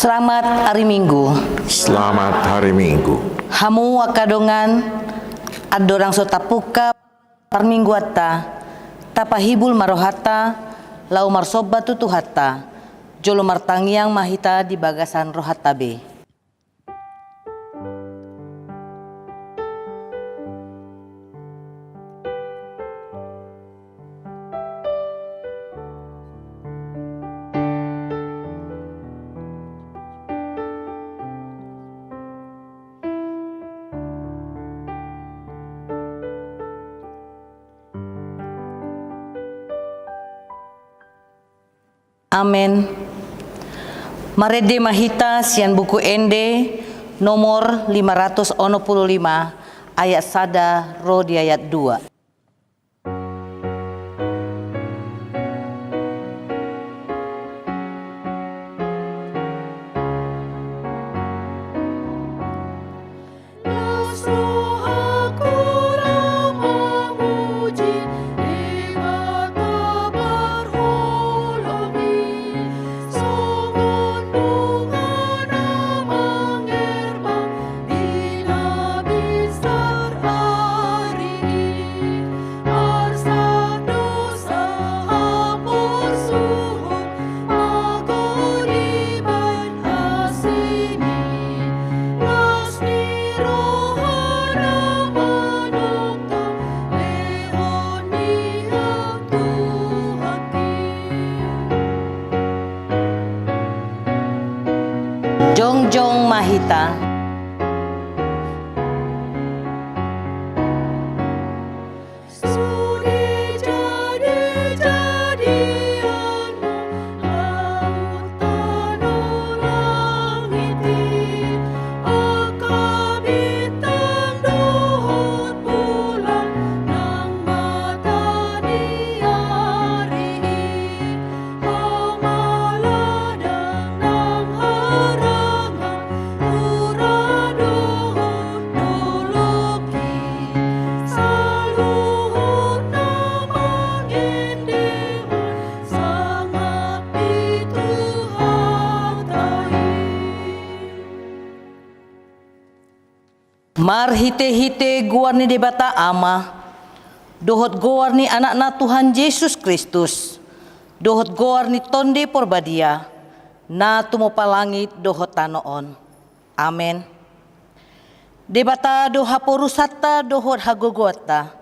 Selamat hari Minggu. Selamat hari Minggu. Hamu akadongan adorang so tapuka parminggu atta tapahibul marohata lau marsoba tutuhata jolo martangiang mahita di bagasan rohatabe. Amen. Marede mahita sian buku ende nomor 565 ayat sada ro di ayat 2. Jongjong mahita. Mar hite-hite guar ni debata ama, dohot guar ni anak na Tuhan Yesus Kristus, dohot guar ni tonde porbadia, na tumupalangit dohot tanoon. Amen. Debata doha porusata dohot hagogota,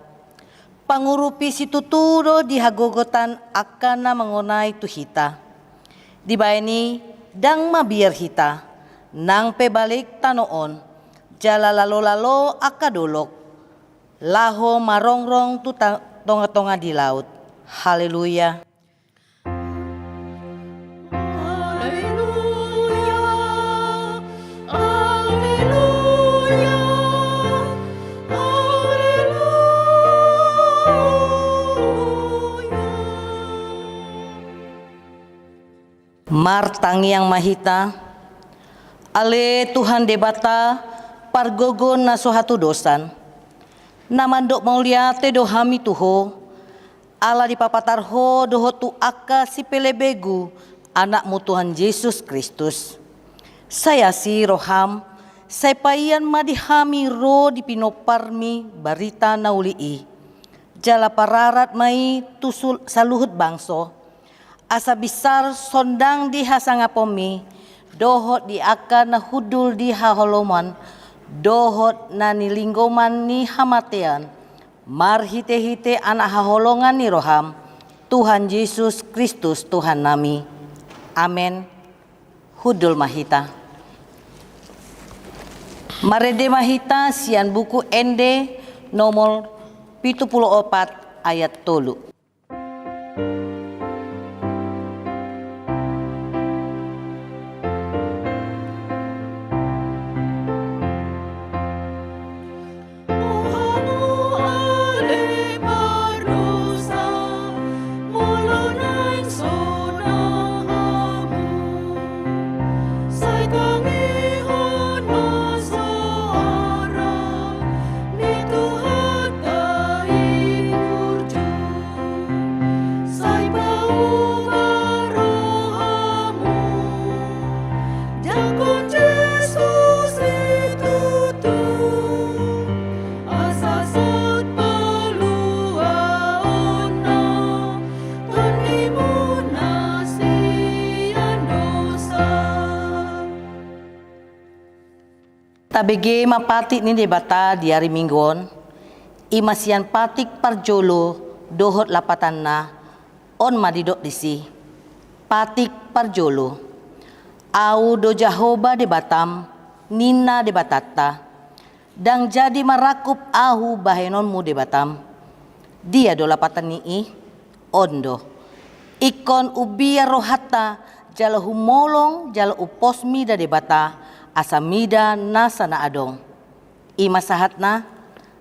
pangurupi situturo di hagogotan akan na mengonai tuhita. Dibayani dang mabiar hita, nang pebalik tanoon. Jala lalo-lalo akadolok, laho marongrong tu tonga-tonga di laut. Haleluya. Haleluya. Haleluya. Haleluya. Martangi yang mahita, ale Tuhan debata pargogon na sohatu dosan, namandok mauliate dohami tuho, ala di papatarho doho tu aka si pelebegu anakmu Tuhan Yesus Kristus. Saya si roham, saya payan madihami ro di pinoparmi barita naulii, jala pararat mai tusul saluhut bangso, asa besar sondang di hasangapomi, dohot di aka na hudul di haholoman, dohot na nilinggoman ni hamatean, mar hite-hite anak haholongan ni roham, Tuhan Yesus Kristus Tuhan nami. Amen. Hudul mahita. Marede mahita sian buku ende nomor 74 ayat 3. Tabege mapatik ni debata di hari mingguon, imasian patik parjolo dohot lapatan na on madidok disi. Patik parjolo, au do jahoba de batam, nina de batata, dang jadi marakup ahu bahenonmu de batam. Dia do lapatan ni ondo, ikon ubia rohata jala humolong jala uposmi da de bata, asamida nasa na adong. Ima sahatna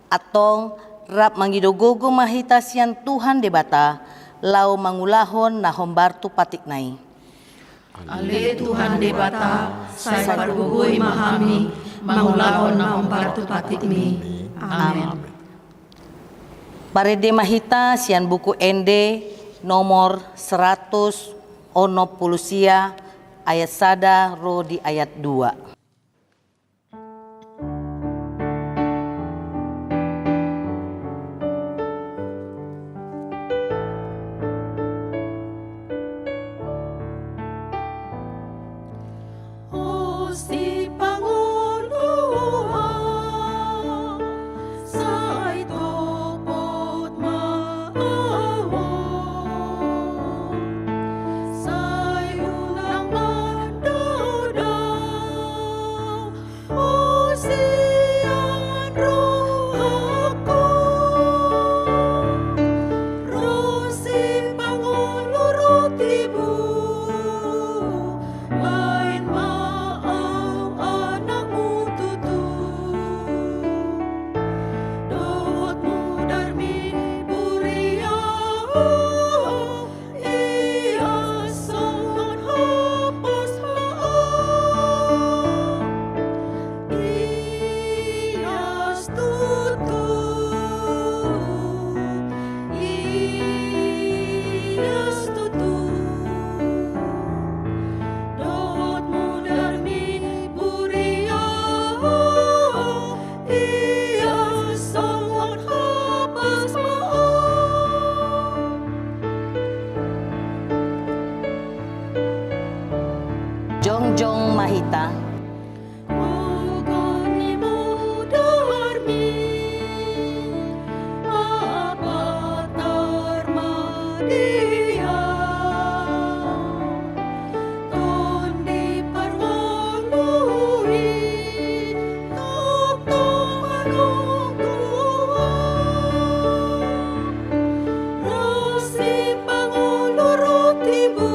atong rap mangidogogo mahita sian Tuhan de bata lau mangulahon na hombartu patik nai. Ale Tuhan de bata, sai pargugui mahami, mangulahon na hombartu patik mi. Amen. Parede mahita sian buku ende nomor 100 ono pulusia ayat sada ro di ayat 2. Gusti Panguluhan, sa itopot maawon, sa unang mandudaw, o siyan rohako, Rosi Pangulo rotibu, lain maaw anak mo tutu. Dohot mo darmi buriyaw, iyason hapos maaw, iyas tutu, iyas tutu. Dohot mo darmi buriyaw, iyason hapos maaw. Jongjong mahita, Ugani mo darmi, apatar madia, tondi parwalui, toptong anungguan, Rosi Pangulo rotibu,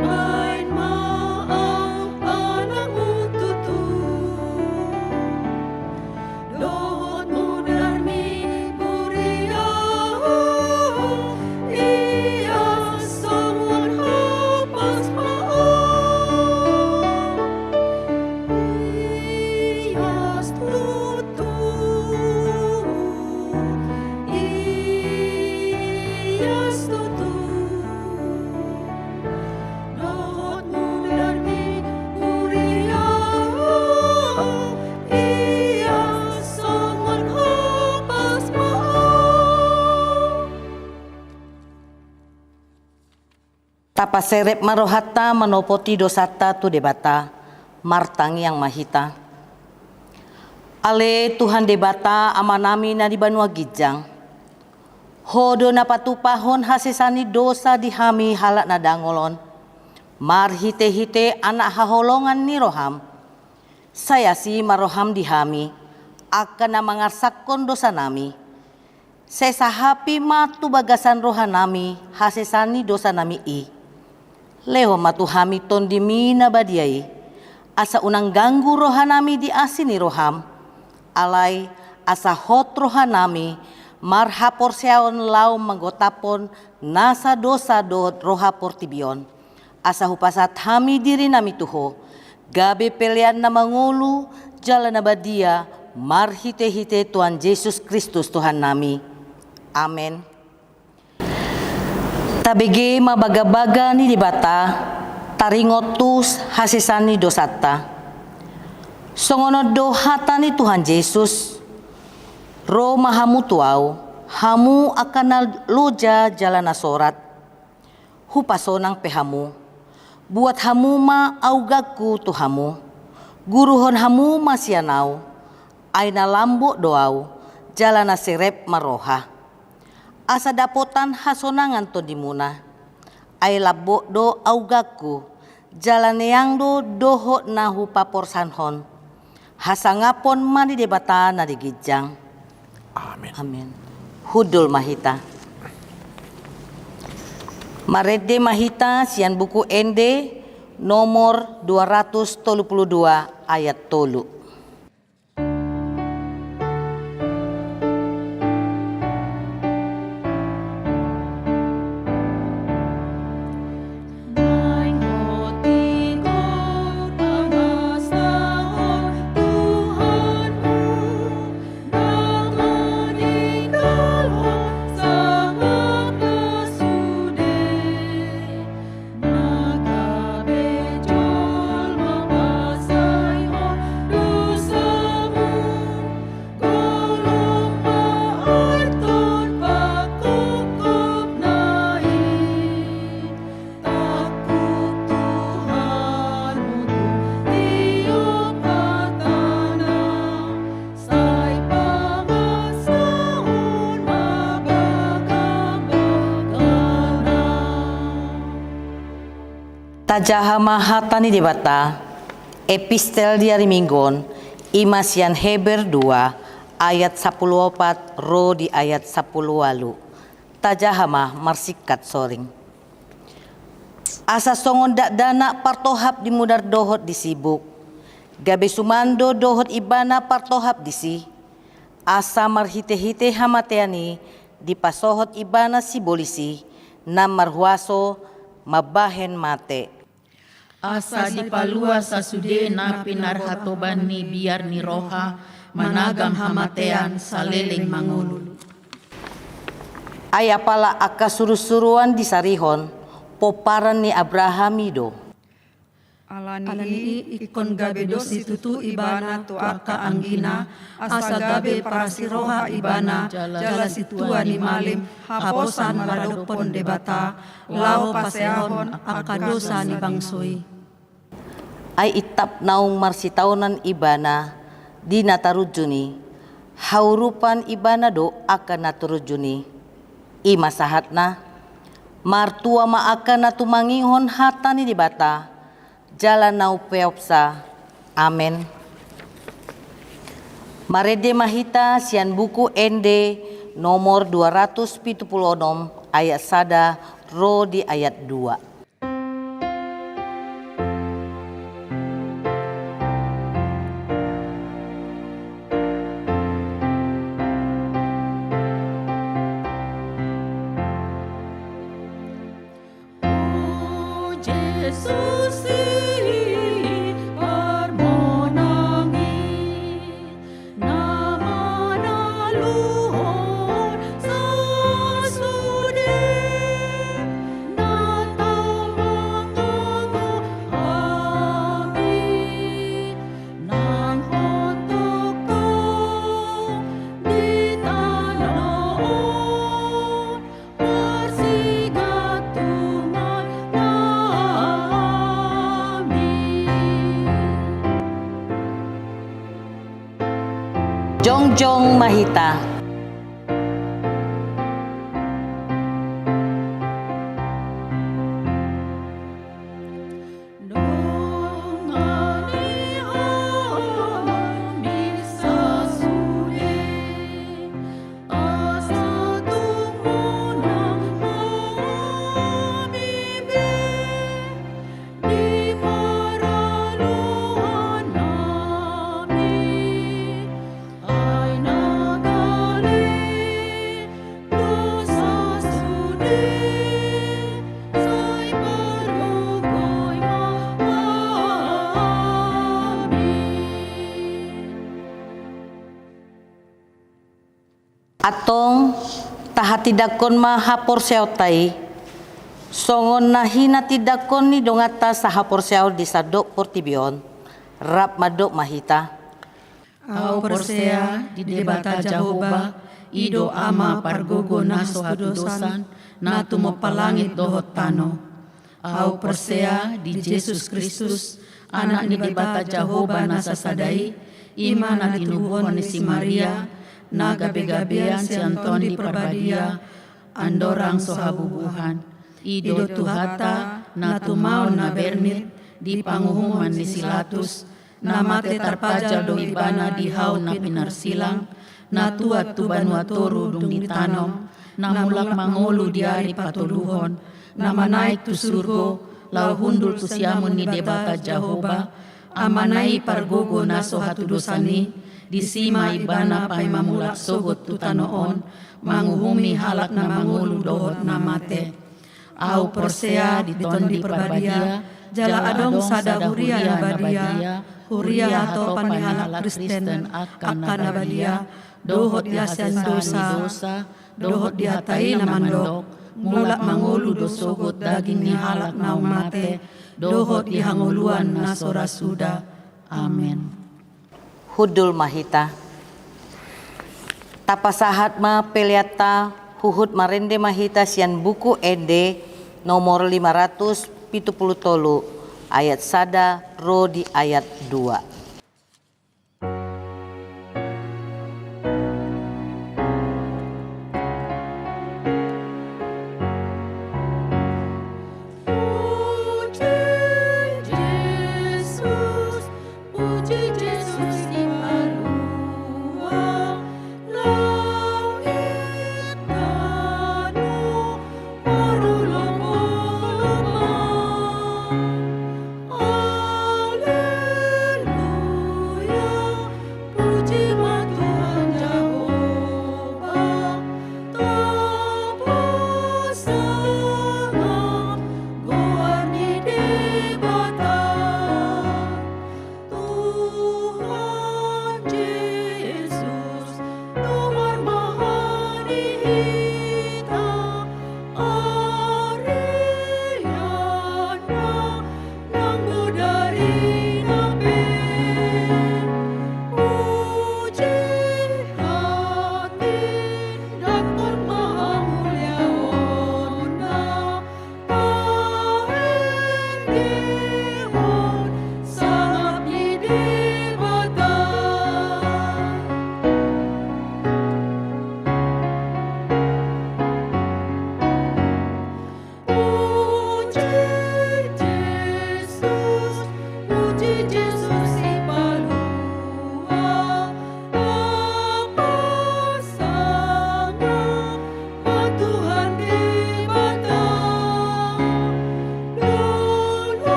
lain maaw anak mo tutu. Dohot mo darmi buriyaw, iyason hapos maaw, iyas tutu, iyas tutu. Dohot mo darmi buriyaw, iyason hapos maaw. tapaserep marohata manopoti dosata tu debata, martangi yang mahita. Ale Tuhan debata amanami na di Banua Gijang, hodo na patupahon hasesani dosa dihami halak na dangolon, marhite-hite anak haholongan ni roham, saya si maroham dihami, akan na mangarsakon dosa nami, sesahapi matu bagasan rohanami hasesani dosa nami leho matuhami ton dimina badiai, asa unang ganggu rohanami di asini roham, alai asa hot rohanami marhapor seaon lau manggotapon nasa dosa dohot rohapor tibion, asa hupasat hami diri nami tuho, gabe pelian na mangulu jalan na badia marhite-hite Tuhan Yesus Kristus Tuhan nami. Amen. Tabege mabagabaga ni dibata, taringotus hasisani dosata. Songono dohata ni Tuhan Yesus, ro mahamu tuau, hamu akan loja jalan asorat, hupasonang pehamu, buat hamu ma augaku tuhamu, Guruhon hamu masianau, aina lambo doau, jalana serep maroha. Asa dapotan hasonangan to dimuna, ay labo do augaku, jalane yang do doho nahu paporsanhon. Hasangapon mani debata na digijang. Amin. Amin. Hudul mahita. Marede mahita sian buku ende nomor 232 ayat 3. Tajaha mahatani debata, epistel diari minggon, imasian Heber 2, ayat 14 ro di ayat 10 walu. Tajaha mah marsikat soring. Asa songon dak dana partohap di mudar dohot disibuk, gabe sumando dohot ibana partohap disi. Asa marhite-hite hamateani di pasohot ibana si bolisi, nam marhuaso mabahen mate. Asa dipalua sasude na pinarhatoban ni biar ni roha managam hamatean saleleng mangulu. Ay apala aka surusuruan di sarihon poparan ni Abraham ido. Alani ikon gabe dosi tutu ibana tu aka anggina asa gabe parasiroha ibana jala situa ni malim haposan maradopon debata lau paseahon aka dosa ni bangsoi. Ay itap naung marsitaunan ibana di natarujuni haurupan ibana do akan naturujuni ima sahatna martua ma akan natumangihon hatani debata jalan nau peopsa. Amen. Marede mahita sian buku ende nomor 276 ayat sada ro di ayat 2. Jongjong mahita. Atong tahatidakon mahapor seotai songon nahina tidakon ni dongata sahapor seo di sadok portibion rap madok mahita Au persea di debata Jahoba ido ama pargogo naso hatu dosan natu mopalangit dohot tano. Au persea di Yesus Kristus anak ni debata Jehovah na sasadai, ima na tinubuhon ni si Maria, na gabi-gabian si Anton di Perbadia, andorang sohabubuhan, ido tuhata na tumaon na bernit, di panguhuman ni Silatus, na mate tarpaja do ibana di haw na pinarsilang, na tuat tu banuatoro dung ditanom, na mulak mangolu diari patuluhon, na manaik tu surgo, lau hundul tu siamun ni debata Jehovah, amanai pargogo na sohatu dosani, di sima ibana pai mamulak sogot tu tanoon, manguhumi halak na mangolu dohot na mate. Au persea di ton di Perbadia, jala adong sada huria na badia, huria atau panihalak Kristen akan na badia, dohot diasian dosa, dohot dihatai na mandok, mulak mangulu dosogot daging ni halak na umate, dohot dihanguluan na sorasuda. Amin. Hudul mahita. Tapasahat ma peliata huhud marende mahita sian buku ede nomor 573 ayat sada ro di ayat 2.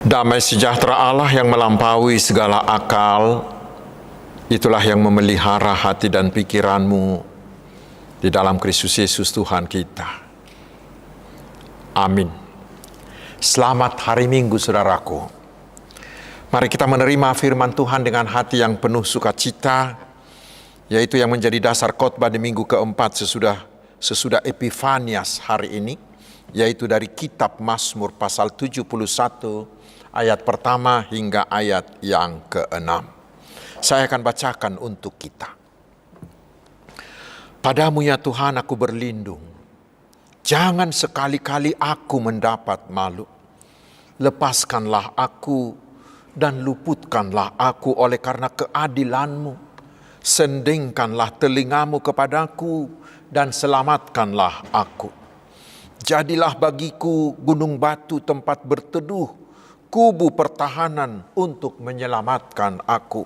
Damai sejahtera Allah yang melampaui segala akal, itulah yang memelihara hati dan pikiranmu di dalam Kristus Yesus Tuhan kita. Amin. Selamat hari Minggu, saudaraku. Mari kita menerima firman Tuhan dengan hati yang penuh sukacita, yaitu yang menjadi dasar khotbah di minggu keempat sesudah Epifanias hari ini, yaitu dari kitab Mazmur pasal 71 ayat pertama hingga ayat yang ke-6. Saya akan bacakan untuk kita. Padamu ya Tuhan aku berlindung, jangan sekali-kali aku mendapat malu. Lepaskanlah aku dan luputkanlah aku oleh karena keadilan-Mu. Sendingkanlah telingamu kepadaku dan selamatkanlah aku. Jadilah bagiku gunung batu tempat berteduh, kubu pertahanan untuk menyelamatkan aku.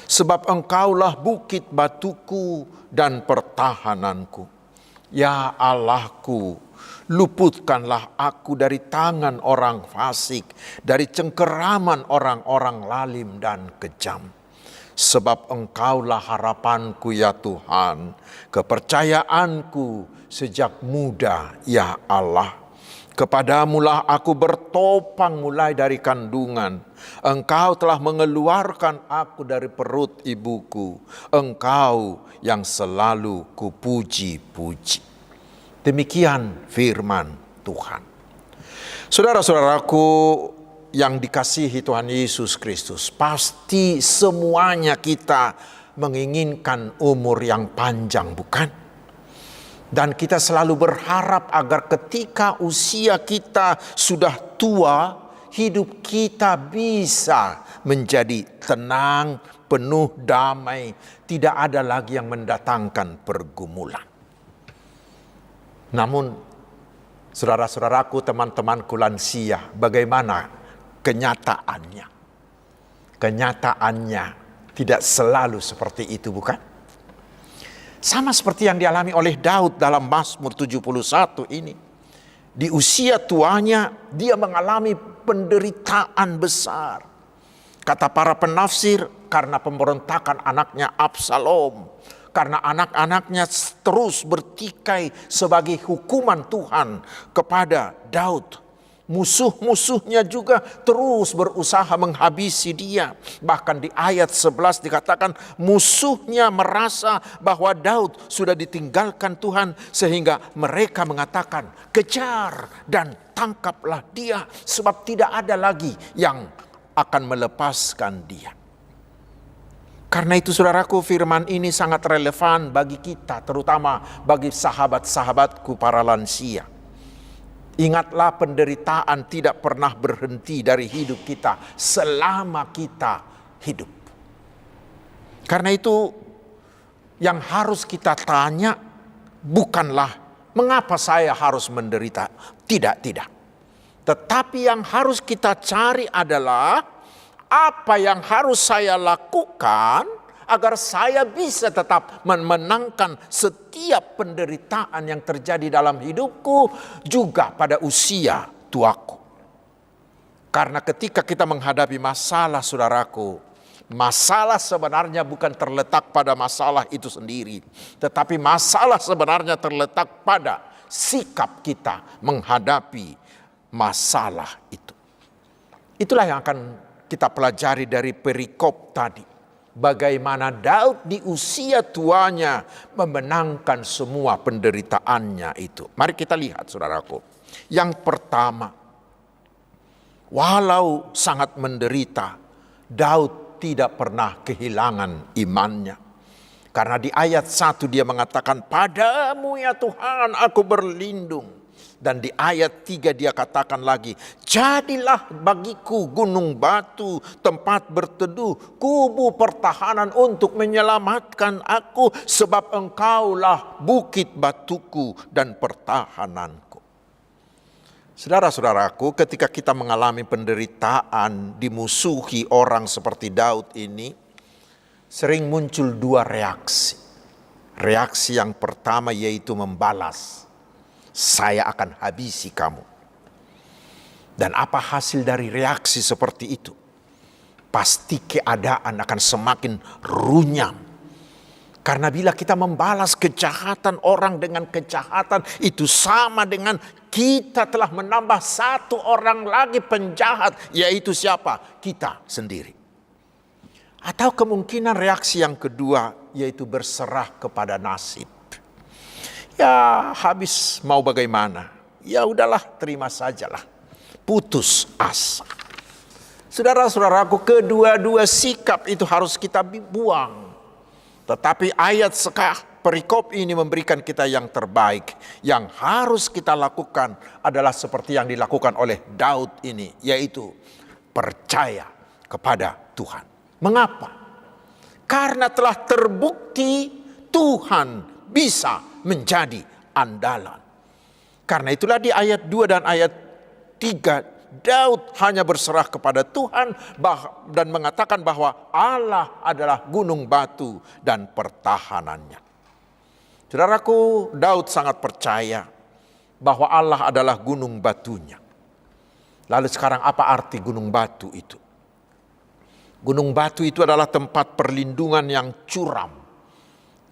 Sebab Engkaulah bukit batuku dan pertahananku. Ya Allahku, luputkanlah aku dari tangan orang fasik, dari cengkeraman orang-orang lalim dan kejam. Sebab Engkaulah harapanku ya Tuhan, kepercayaanku sejak muda ya Allah. Kepadamulah aku bertopang mulai dari kandungan. Engkau telah mengeluarkan aku dari perut ibuku. Engkau yang selalu kupuji-puji. Demikian firman Tuhan. Saudara-saudaraku yang dikasihi Tuhan Yesus Kristus, pasti semuanya kita menginginkan umur yang panjang, bukan? Dan kita selalu berharap agar ketika usia kita sudah tua, hidup kita bisa menjadi tenang, penuh damai, tidak ada lagi yang mendatangkan pergumulan. Namun, saudara-saudaraku, teman-temanku lansia, bagaimana kenyataannya? Kenyataannya tidak selalu seperti itu, bukan? Sama seperti yang dialami oleh Daud dalam Mazmur 71 ini. Di usia tuanya dia mengalami penderitaan besar. Kata para penafsir, karena pemberontakan anaknya Absalom. Karena anak-anaknya terus bertikai sebagai hukuman Tuhan kepada Daud. Musuh-musuhnya juga terus berusaha menghabisi dia. Bahkan di ayat 11 dikatakan musuhnya merasa bahwa Daud sudah ditinggalkan Tuhan. Sehingga mereka mengatakan kejar dan tangkaplah dia. Sebab tidak ada lagi yang akan melepaskan dia. Karena itu saudaraku, firman ini sangat relevan bagi kita. Terutama bagi sahabat-sahabatku para lansia. Ingatlah, penderitaan tidak pernah berhenti dari hidup kita selama kita hidup. Karena itu yang harus kita tanya bukanlah mengapa saya harus menderita. Tidak. Tetapi yang harus kita cari adalah apa yang harus saya lakukan agar saya bisa tetap memenangkan setiap penderitaan yang terjadi dalam hidupku juga pada usia tuaku. Karena ketika kita menghadapi masalah, saudaraku, masalah sebenarnya bukan terletak pada masalah itu sendiri, tetapi masalah sebenarnya terletak pada sikap kita menghadapi masalah itu. Itulah yang akan kita pelajari dari perikop tadi. Bagaimana Daud di usia tuanya memenangkan semua penderitaannya itu. Mari kita lihat, saudaraku. Yang pertama, walau sangat menderita, Daud tidak pernah kehilangan imannya. Karena di ayat 1 dia mengatakan, padamu ya Tuhan aku berlindung. Dan di ayat 3 dia katakan lagi, jadilah bagiku gunung batu, tempat berteduh, kubu pertahanan untuk menyelamatkan aku, sebab engkaulah bukit batuku dan pertahananku. Saudara-saudaraku, ketika kita mengalami penderitaan, dimusuhi orang seperti Daud ini, sering muncul dua reaksi. Reaksi yang pertama yaitu membalas. Saya akan habisi kamu. Dan apa hasil dari reaksi seperti itu? Pasti keadaan akan semakin runyam. Karena bila kita membalas kejahatan orang dengan kejahatan, itu sama dengan kita telah menambah satu orang lagi penjahat, yaitu siapa? Kita sendiri. Atau kemungkinan reaksi yang kedua, yaitu berserah kepada nasib. Ya habis mau bagaimana? Ya udahlah, terima sajalah. Putus asa. Saudara-saudaraku, kedua-dua sikap itu harus kita buang. Tetapi ayat perikop ini memberikan kita yang terbaik. Yang harus kita lakukan adalah seperti yang dilakukan oleh Daud ini, yaitu percaya kepada Tuhan. Mengapa? Karena telah terbukti Tuhan bisa menjadi andalan. Karena itulah di ayat 2 dan ayat 3 Daud hanya berserah kepada Tuhan dan mengatakan bahwa Allah adalah gunung batu dan pertahanannya. Saudaraku, Daud sangat percaya bahwa Allah adalah gunung batunya. Lalu sekarang apa arti gunung batu itu? Gunung batu itu adalah tempat perlindungan yang curam,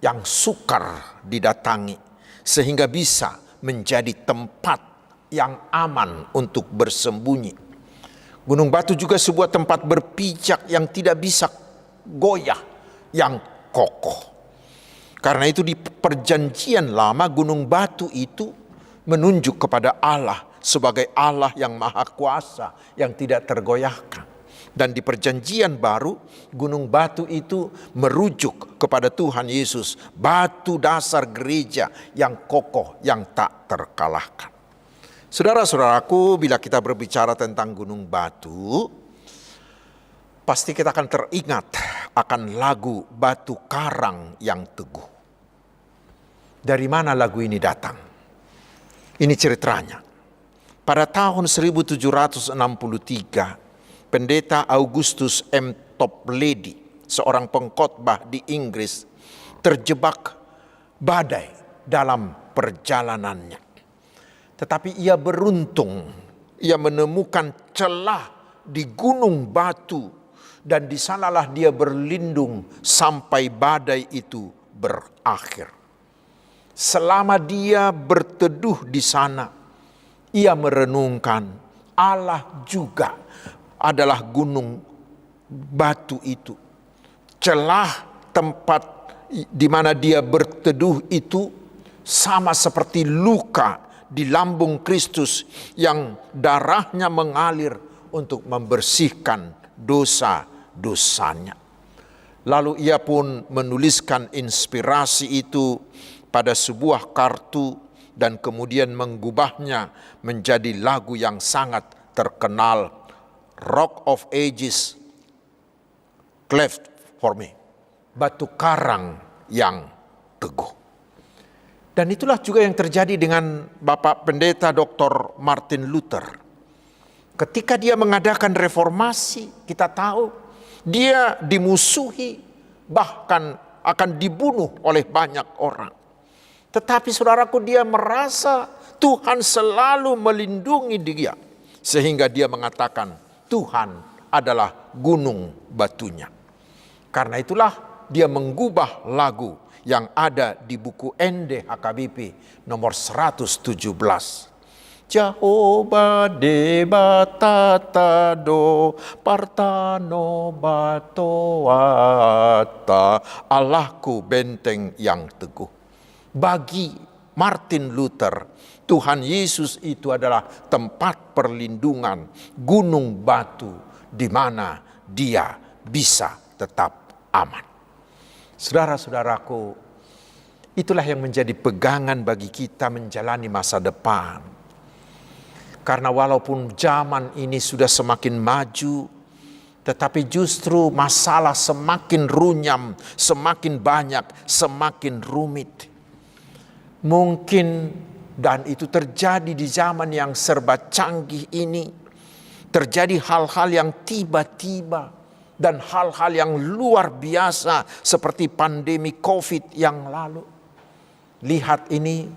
yang sukar didatangi, sehingga bisa menjadi tempat yang aman untuk bersembunyi. Gunung batu juga sebuah tempat berpijak yang tidak bisa goyah, yang kokoh. Karena itu di perjanjian lama gunung batu itu menunjuk kepada Allah sebagai Allah yang maha kuasa, yang tidak tergoyahkan. Dan di perjanjian baru gunung batu itu merujuk kepada Tuhan Yesus, batu dasar gereja yang kokoh, yang tak terkalahkan. Saudara-saudaraku, bila kita berbicara tentang gunung batu, pasti kita akan teringat akan lagu Batu Karang yang Teguh. Dari mana lagu ini datang? Ini ceritanya. Pada tahun 1763, Pendeta Augustus M. Toplady, seorang pengkhotbah di Inggris, terjebak badai dalam perjalanannya. Tetapi ia beruntung, ia menemukan celah di gunung batu, dan di sanalah dia berlindung sampai badai itu berakhir. Selama dia berteduh di sana, ia merenungkan Allah juga adalah gunung batu itu. Celah tempat di mana dia berteduh itu sama seperti luka di lambung Kristus yang darahnya mengalir untuk membersihkan dosa-dosanya. Lalu ia pun menuliskan inspirasi itu pada sebuah kartu dan kemudian mengubahnya menjadi lagu yang sangat terkenal, Rock of Ages Cleft for Me, Batu Karang yang Teguh. Dan itulah juga yang terjadi dengan Bapak Pendeta Dr. Martin Luther. Ketika dia mengadakan reformasi, kita tahu dia dimusuhi, bahkan akan dibunuh oleh banyak orang. Tetapi saudaraku, dia merasa Tuhan selalu melindungi dia. Sehingga dia mengatakan Tuhan adalah gunung batunya. Karena itulah dia mengubah lagu yang ada di buku NDHKBP nomor 117. Jehovah debatata do partano batoata, Allahku benteng yang teguh. Bagi Martin Luther, Tuhan Yesus itu adalah tempat perlindungan, gunung batu di mana dia bisa tetap aman. Saudara-saudaraku, itulah yang menjadi pegangan bagi kita menjalani masa depan. Karena walaupun zaman ini sudah semakin maju, tetapi justru masalah semakin runyam, semakin banyak, semakin rumit. Mungkin, dan itu terjadi di zaman yang serba canggih ini, terjadi hal-hal yang tiba-tiba dan hal-hal yang luar biasa seperti pandemi COVID yang lalu. Lihat ini,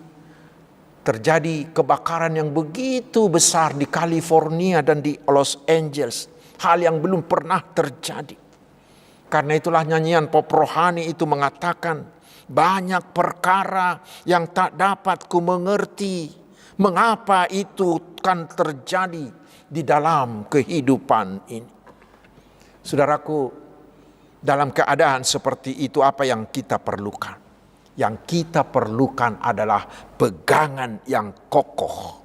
terjadi kebakaran yang begitu besar di California dan di Los Angeles. Hal yang belum pernah terjadi. Karena itulah nyanyian pop rohani itu mengatakan, banyak perkara yang tak dapat ku mengerti, mengapa itu kan terjadi di dalam kehidupan ini. Saudaraku, dalam keadaan seperti itu apa yang kita perlukan? Yang kita perlukan adalah pegangan yang kokoh.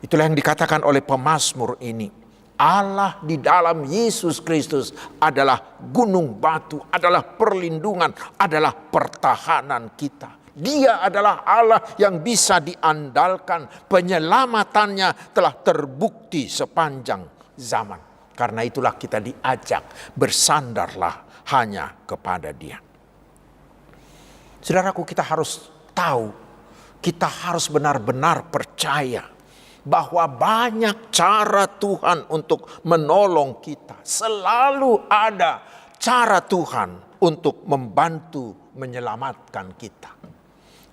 Itulah yang dikatakan oleh pemazmur ini. Allah di dalam Yesus Kristus adalah gunung batu, adalah perlindungan, adalah pertahanan kita. Dia adalah Allah yang bisa diandalkan. Penyelamatannya telah terbukti sepanjang zaman. Karena itulah kita diajak, bersandarlah hanya kepada Dia. Saudaraku, kita harus tahu, kita harus benar-benar percaya bahwa banyak cara Tuhan untuk menolong kita. Selalu ada cara Tuhan untuk membantu menyelamatkan kita.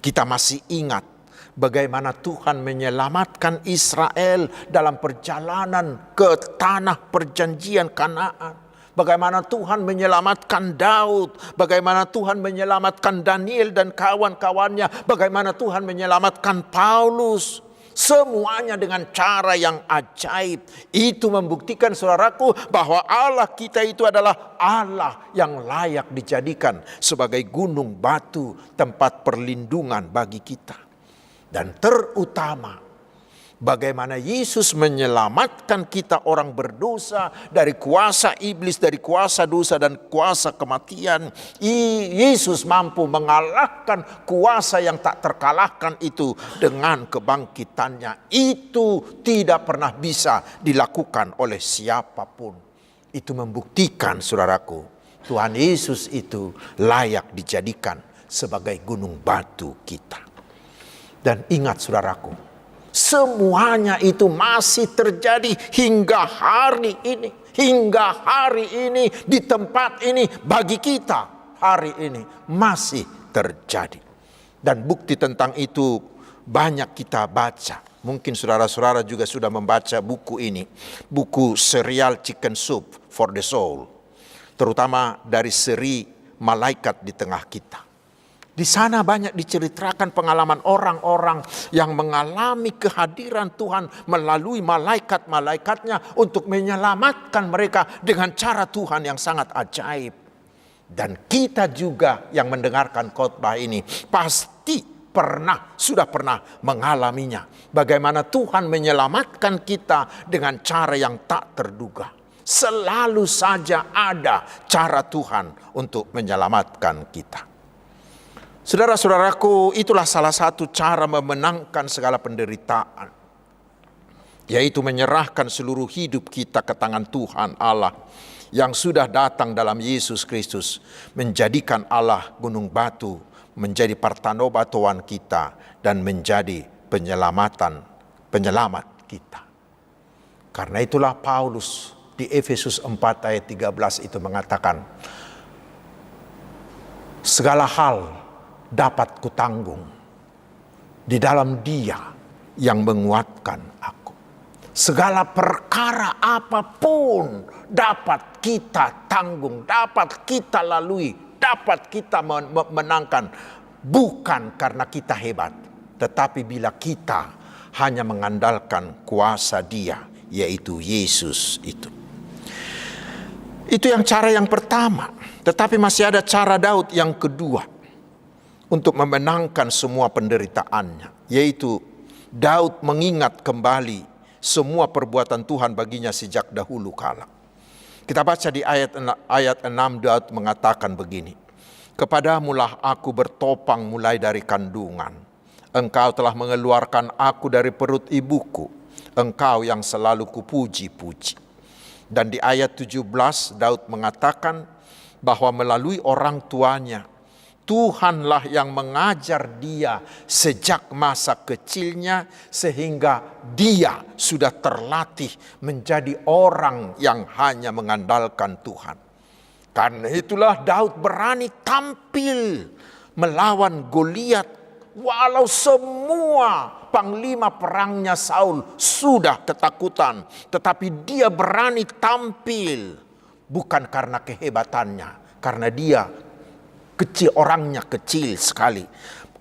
Kita masih ingat bagaimana Tuhan menyelamatkan Israel dalam perjalanan ke tanah perjanjian Kanaan. Bagaimana Tuhan menyelamatkan Daud, bagaimana Tuhan menyelamatkan Daniel dan kawan-kawannya, bagaimana Tuhan menyelamatkan Paulus. Semuanya dengan cara yang ajaib. Itu membuktikan saudaraku bahwa Allah kita itu adalah Allah yang layak dijadikan sebagai gunung batu, tempat perlindungan bagi kita. Dan terutama bagaimana Yesus menyelamatkan kita orang berdosa dari kuasa iblis, dari kuasa dosa dan kuasa kematian. Yesus mampu mengalahkan kuasa yang tak terkalahkan itu dengan kebangkitannya. Itu tidak pernah bisa dilakukan oleh siapapun. Itu membuktikan saudaraku, Tuhan Yesus itu layak dijadikan sebagai gunung batu kita. Dan ingat saudaraku, semuanya itu masih terjadi hingga hari ini. Hingga hari ini di tempat ini bagi kita hari ini masih terjadi. Dan bukti tentang itu banyak kita baca. Mungkin saudara-saudara juga sudah membaca buku ini. Buku serial Chicken Soup for the Soul. Terutama dari seri Malaikat di Tengah Kita. Di sana banyak diceritakan pengalaman orang-orang yang mengalami kehadiran Tuhan melalui malaikat-malaikatnya untuk menyelamatkan mereka dengan cara Tuhan yang sangat ajaib. Dan kita juga yang mendengarkan khotbah ini pasti sudah pernah mengalaminya. Bagaimana Tuhan menyelamatkan kita dengan cara yang tak terduga. Selalu saja ada cara Tuhan untuk menyelamatkan kita. Saudara-saudaraku, itulah salah satu cara memenangkan segala penderitaan, yaitu menyerahkan seluruh hidup kita ke tangan Tuhan Allah yang sudah datang dalam Yesus Kristus, menjadikan Allah gunung batu, menjadi partanobatuan kita, dan menjadi penyelamat kita. Karena itulah Paulus di Efesus 4 ayat 13 itu mengatakan, segala hal dapat kutanggung di dalam Dia yang menguatkan aku. Segala perkara apapun dapat kita tanggung, dapat kita lalui, dapat kita menangkan. Bukan karena kita hebat, tetapi bila kita hanya mengandalkan kuasa Dia, yaitu Yesus itu. Itu yang cara yang pertama. Tetapi masih ada cara Daud yang kedua untuk memenangkan semua penderitaannya, yaitu Daud mengingat kembali semua perbuatan Tuhan baginya sejak dahulu kala. Kita baca di ayat 6, Daud mengatakan begini, kepadamulah aku bertopang mulai dari kandungan. Engkau telah mengeluarkan aku dari perut ibuku. Engkau yang selalu kupuji-puji. Dan di ayat 17 Daud mengatakan bahwa melalui orang tuanya, Tuhanlah yang mengajar dia sejak masa kecilnya sehingga dia sudah terlatih menjadi orang yang hanya mengandalkan Tuhan. Karena itulah Daud berani tampil melawan Goliat walau semua panglima perangnya Saul sudah ketakutan, tetapi dia berani tampil bukan karena kehebatannya, karena dia kecil, orangnya kecil sekali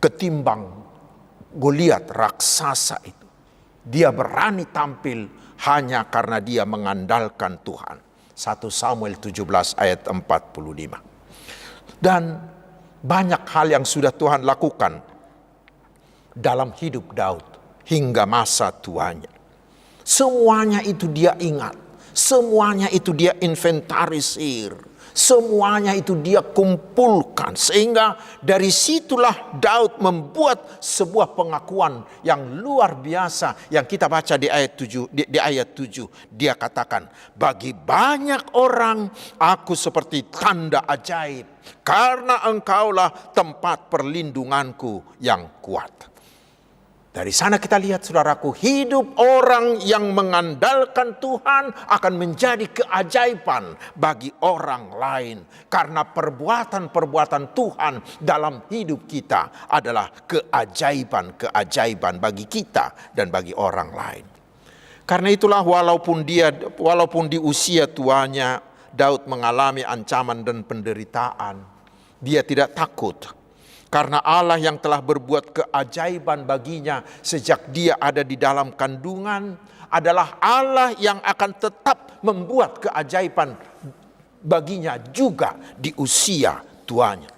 ketimbang Goliat raksasa itu. Dia berani tampil hanya karena dia mengandalkan Tuhan. 1 Samuel 17 ayat 45. Dan banyak hal yang sudah Tuhan lakukan dalam hidup Daud hingga masa tuanya. Semuanya itu dia ingat, semuanya itu dia inventarisir, semuanya itu dia kumpulkan, sehingga dari situlah Daud membuat sebuah pengakuan yang luar biasa yang kita baca di ayat 7. Di ayat 7 dia katakan, bagi banyak orang aku seperti tanda ajaib, karena engkaulah tempat perlindunganku yang kuat. Dari sana kita lihat saudaraku, hidup orang yang mengandalkan Tuhan akan menjadi keajaiban bagi orang lain. Karena perbuatan-perbuatan Tuhan dalam hidup kita adalah keajaiban-keajaiban bagi kita dan bagi orang lain. Karena itulah walaupun di usia tuanya Daud mengalami ancaman dan penderitaan, dia tidak takut. Karena Allah yang telah berbuat keajaiban baginya sejak dia ada di dalam kandungan adalah Allah yang akan tetap membuat keajaiban baginya juga di usia tuanya.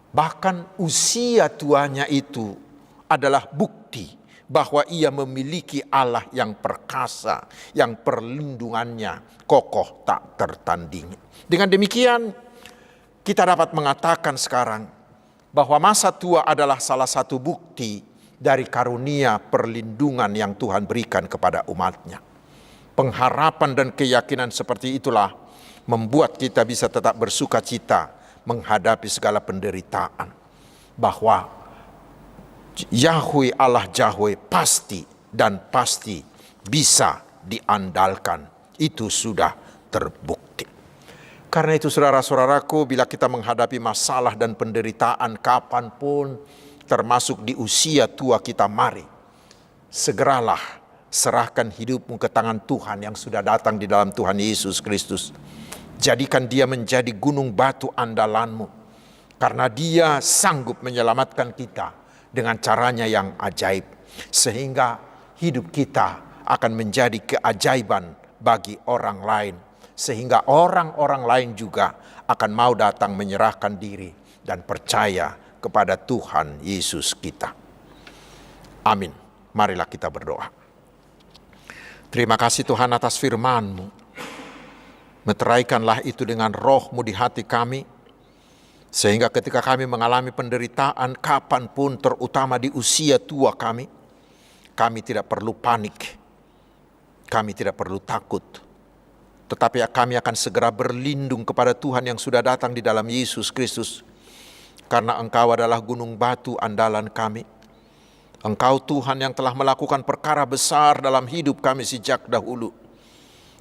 Bahkan usia tuanya itu adalah bukti bahwa ia memiliki Allah yang perkasa, yang perlindungannya kokoh tak tertandingi. Dengan demikian, kita dapat mengatakan sekarang bahwa masa tua adalah salah satu bukti dari karunia perlindungan yang Tuhan berikan kepada umat-Nya. Pengharapan dan keyakinan seperti itulah membuat kita bisa tetap bersuka cita menghadapi segala penderitaan. Bahwa Yahweh Allah Yahweh pasti dan pasti bisa diandalkan. Itu sudah terbukti. Karena itu saudara-saudaraku, bila kita menghadapi masalah dan penderitaan kapanpun, termasuk di usia tua kita, mari segeralah serahkan hidupmu ke tangan Tuhan yang sudah datang di dalam Tuhan Yesus Kristus. Jadikan dia menjadi gunung batu andalanmu, karena dia sanggup menyelamatkan kita dengan caranya yang ajaib. Sehingga hidup kita akan menjadi keajaiban bagi orang lain. Sehingga orang-orang lain juga akan mau datang menyerahkan diri dan percaya kepada Tuhan Yesus kita. Amin. Marilah kita berdoa. Terima kasih Tuhan atas firman-Mu. Meteraikanlah itu dengan roh-Mu di hati kami. Sehingga ketika kami mengalami penderitaan kapanpun, terutama di usia tua kami tidak perlu panik. Kami tidak perlu takut. Tetapi kami akan segera berlindung kepada Tuhan yang sudah datang di dalam Yesus Kristus. Karena Engkau adalah gunung batu andalan kami. Engkau Tuhan yang telah melakukan perkara besar dalam hidup kami sejak dahulu.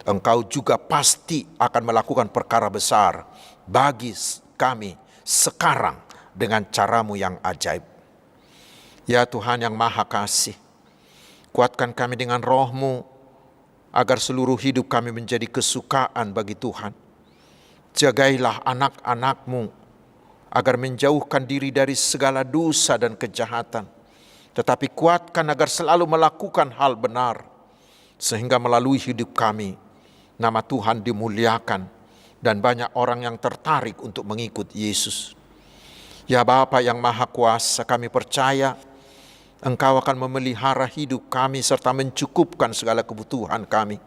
Engkau juga pasti akan melakukan perkara besar bagi kami sekarang dengan cara-Mu yang ajaib. Ya Tuhan yang Maha Kasih, kuatkan kami dengan roh-Mu, agar seluruh hidup kami menjadi kesukaan bagi Tuhan. Jagailah anak-anak-Mu agar menjauhkan diri dari segala dosa dan kejahatan. Tetapi kuatkan agar selalu melakukan hal benar. Sehingga melalui hidup kami, nama Tuhan dimuliakan dan banyak orang yang tertarik untuk mengikut Yesus. Ya Bapa yang Maha Kuasa, kami percaya Engkau akan memelihara hidup kami serta mencukupkan segala kebutuhan kami.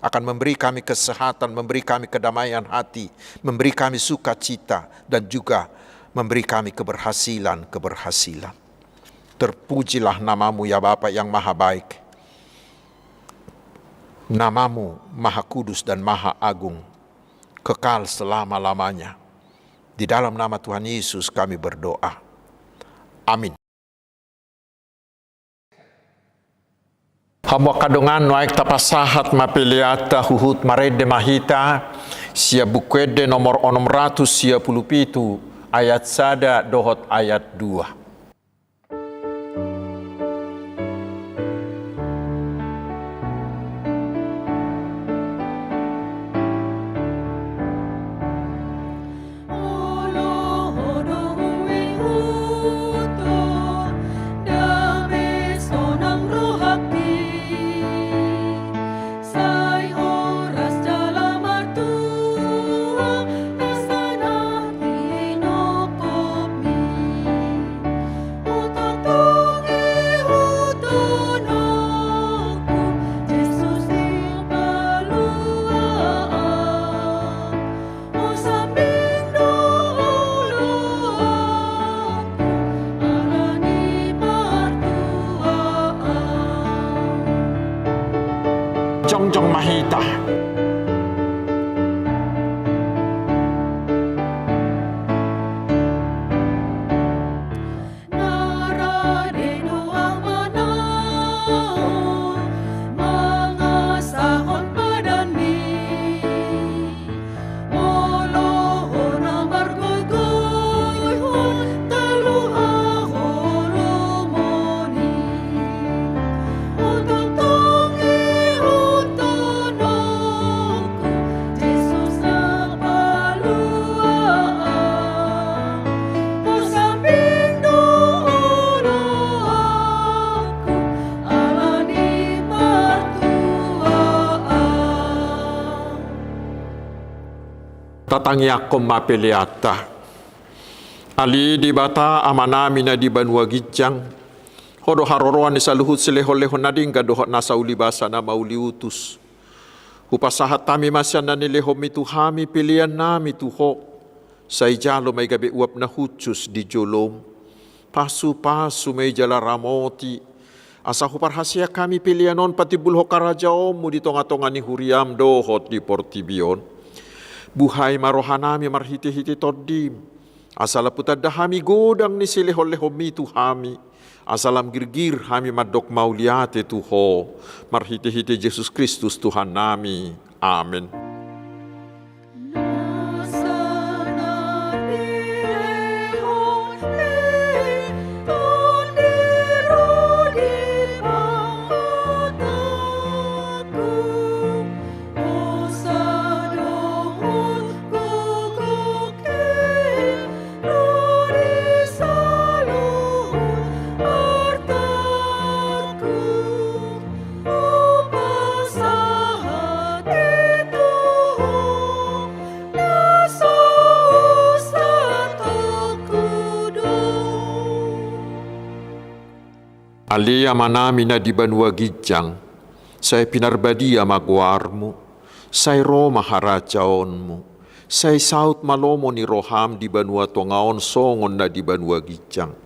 Akan memberi kami kesehatan, memberi kami kedamaian hati, memberi kami sukacita, dan juga memberi kami keberhasilan. Terpujilah nama-Mu ya Bapa yang Maha Baik. Nama-Mu Maha Kudus dan Maha Agung, kekal selama-lamanya. Di dalam nama Tuhan Yesus kami berdoa. Amin. Hamba kadongan naik tapasahat mapiliata huhut marede mahita sia bukwede nomor 617 ayat sada dohot ayat 2. Jongjong Mahita. Naradeno tatangi akom mapeleata. Ali di bata amanami na di banua gijang. Hodo haroroan ni saluhut sileho-leho nading gadohot nasa ulibasa na mauliutus. Upasahat tami masyan na nileho mituhami pilihan nami tuho. Sa ijalo may gabi uap na hutsus di jolom. Pasu-pasu may jala ramoti. Asa huparhasya kami pilihanon pati bulho karajaomu di tonga-tonga ni huriam dohot di portibion. Buhay marohanami marhiti-hiti todim. Asala putad hami godang ni sileho-leho mitu hami. Asalam girgir hami madok mauliate tuho. Marhiti-hiti Yesus Kristus Tuhan nami. Amin. Ali amanami na di banua gijang, say pinarbadi amagwarmu, say Roma haracaonmu, say saut malomo ni roham di banua tongaon songon na di banua gijang.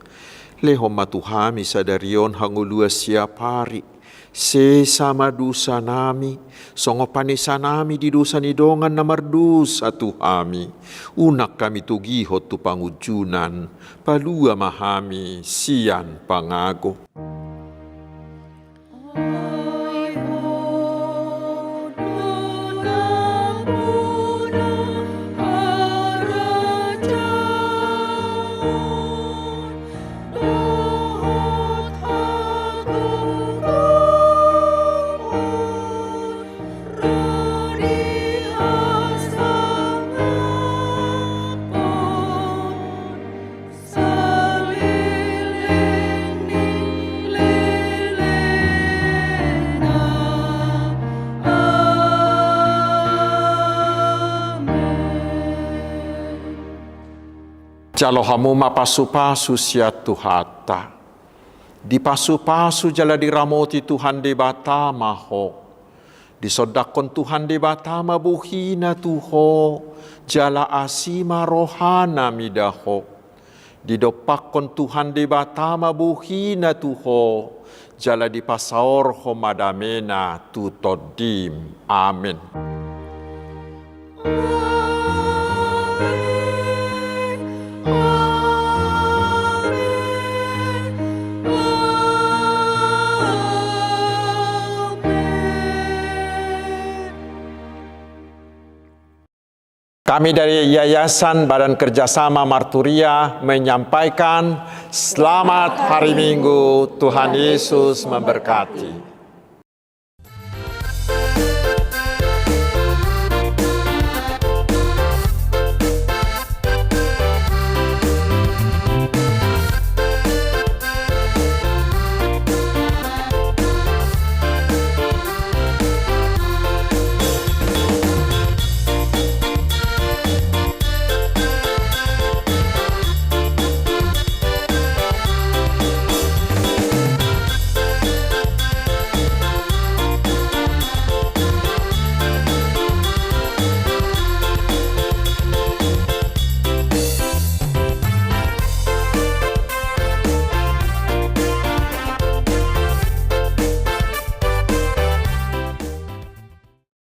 Lehom matuhami sadarion hangulua siapari, se sama dusa nami, songo panisa nami di dusa ni dongan na mardusa tuhami, unak kami tugihot tu pangujunan, palua mahami sian pangago. Jalo hamu mapasu-pasu siat tuhata. Di pasu-pasu jala diramoti Tuhan de bata maho. Disodakon Tuhan de bata mabuhina tuho. Jala asima rohana midaho. Didopakon Tuhan de bata mabuhina tuho. Jala di pasaor homadamena tutodim. Amin. Kami dari Yayasan Badan Kerjasama Marturia menyampaikan selamat hari Minggu, Tuhan Yesus memberkati.